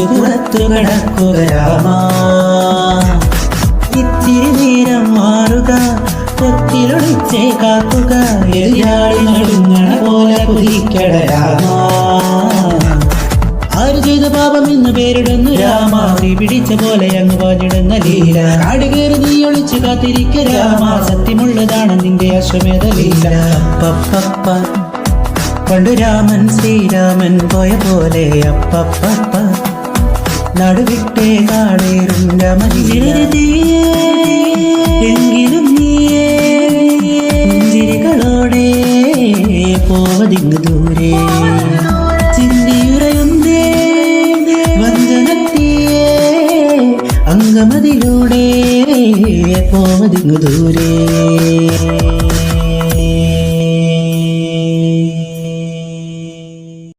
പുറത്തു കടക്കുക രാമ. ഇത്തിരി നേരം മാറുക, പൊത്തിലൊളിച്ചേ കാക്കുക, എതിരാളി നടുങ്ങണ പോലെ കുതിക്കട രാമ. ആര് ചെയ്ത പാപം എന്ന് പേരിടുന്നു രാമ, പിടിച്ച പോലെ അങ്ങ് പാഞ്ഞിടുന്ന ലീല. കാട് കയറി നീ ഒളിച്ചു കാത്തിരിക്ക രാമ, സത്യമുള്ളതാണ് നിന്റെ അശ്വമേധ ലീല. അപ്പപ്പ പണ്ടു രാമൻ ശ്രീരാമൻ പോയ പോലെ അപ്പപ്പ നടുവിട്ടേ കാടേറും എങ്കിലും നീയേ പുഞ്ചിരികളോടെ പോവതിങ്ങ് ദൂരെ. ചിന്തിയുറയുന്നേ വഞ്ചനത്തിയേ അംഗമതിലൂടെ പോവതിങ്ങ് ദൂരെ.